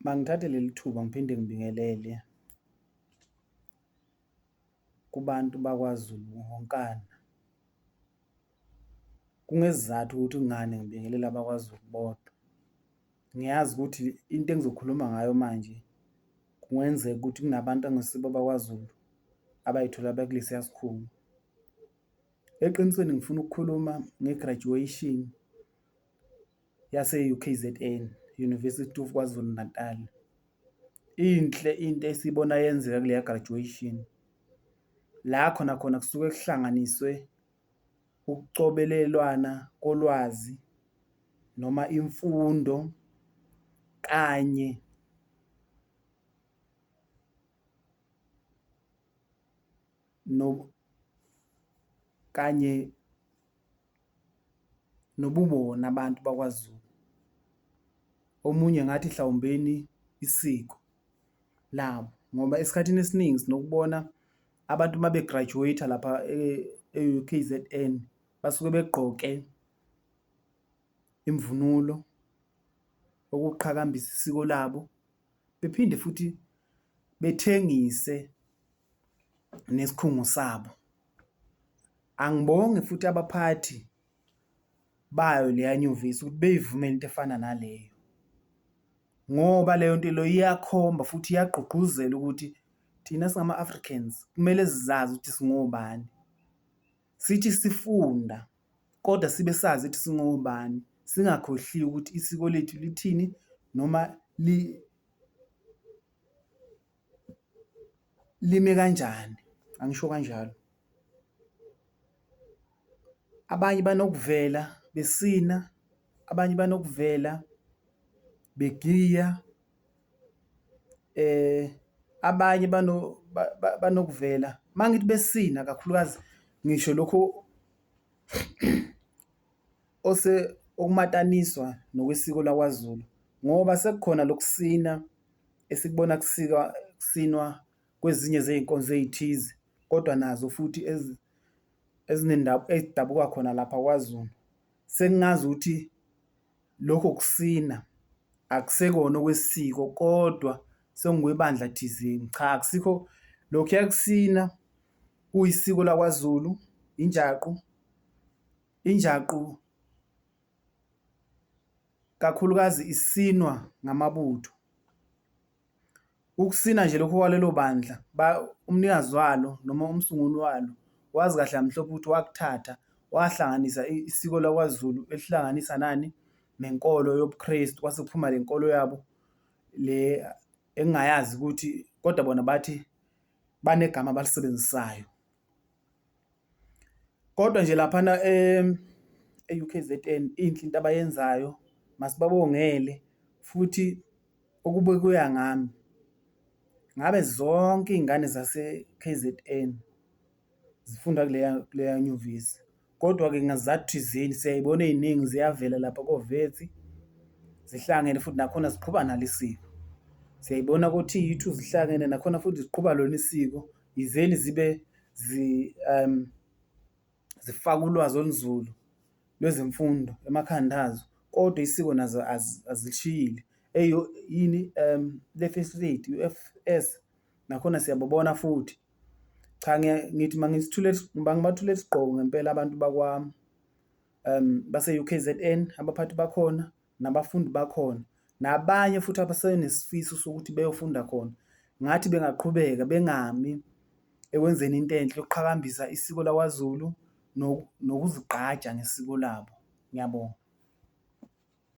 Mangithathe leli thuba ngiphinde ngibingelele kubantu bakwaZulu wonkana. Kungesizathu ukuthi kungani ngibingelela abakwaZulu bodwa. Ngiyazi ukuthi into engizokhuluma ngayo manje kungenzeka ukuthi kunabantu angesibo abakwaZulu abayithola bekulesiya sikhungo. Eqinisweni ngifuna ukukhuluma nge-graduation yase-UKZN, University of KwaZulu Natal. Inhle into esiyibona yenzeka kuleya graduation. La khona kusuke kuhlanganiswe ukucobelelwana kolwazi noma imfundo kanye nobubona abantu bakwaZulu. Omunye ngathi mhlawumbeni isiko labo ngoba esikhathini esiningi sinokubona abantu uma begraduate lapha e-UKZN basuke begqoke imvunulo okuqhakambisa isiko labo, bephinde futhi bethengise nesikhungo sabo. Angibonge futhi abaphathi bayo leya nyuvesi ukuthi beyivumele into efana naleyo, ngoba leyo nto leyo iyakhomba futhi iyagqugquzela ukuthi thina singama-Africans kumele sizazi ukuthi singobani. Sithi sifunda kodwa sibe sazi ukuthi singobani, singakhohliwe ukuthi isiko lethu lithini noma lime kanjani. Angisho kanjalo. Abanye banokuvela besina, abanye banokuvela begiya, abanye banokuvela mangithi besina kakhulukazi ngisho lokho okumataniswa nokwesiko lakwaZulu, ngoba sekukhona lokusina esikubona kusinwa kwezinye zey'nkonzo ey'thize kodwa nazo futhi ezidabuka khona lapha kwaZulu. Sengazi ukuthi lokho kusina akusekona okwesiko kodwa sengokwebandla thizeni. Cha, akusikho lokhuya kusina kuyisiko lakwaZulu. Injaqu kakhulukazi isinwa ngamabutho. Ukusina nje lokho kwalelo bandla umnikazi walo noma umsunguli walo wazi kahle amhlophe ukuthi wakuthatha wahlanganisa isiko lakwaZulu elihlanganisa nani nenkolo yobuKrestu. Kwase kuphuma le nkolo yabo le engingayazi ukuthi kodwa bona bathi banegama abalisebenzisayo. Kodwa nje laphana e-UKZN inhle into abayenzayo, masibabongele futhi okube kuya ngami ngabe zonke iy'ngane zase-KZN zifunda kuleya nyuvesi. Kodwa-ke ngazizathu thizeni siyay'bona ey'ningi ziyavela lapha koVets zihlangene futhi nakhona ziqhuba nalo isiko. Siyay'bona ko-T2 zihlangene nakhona futhi ziqhuba lona isiko. Yizeni zibe zifaka ulwazi olunzulu lwezemfundo emakhanda azo, kodwa isiko nazo azilishiyile. Le-first aid, UFS nakhona siyababona futhi. Cha, ngithi ngibathule isigqoko ngempela abantu base-UKZN, abaphathi bakhona nabafundi bakhona nabanye futhi abasenesifiso sokuthi beyofunda khona. Ngathi bengaqhubeka bengami ekwenzeni into enhle yokuqhakambisa isiko lakwaZulu nokuzigqaja ngesiko labo. Ngiyabonga.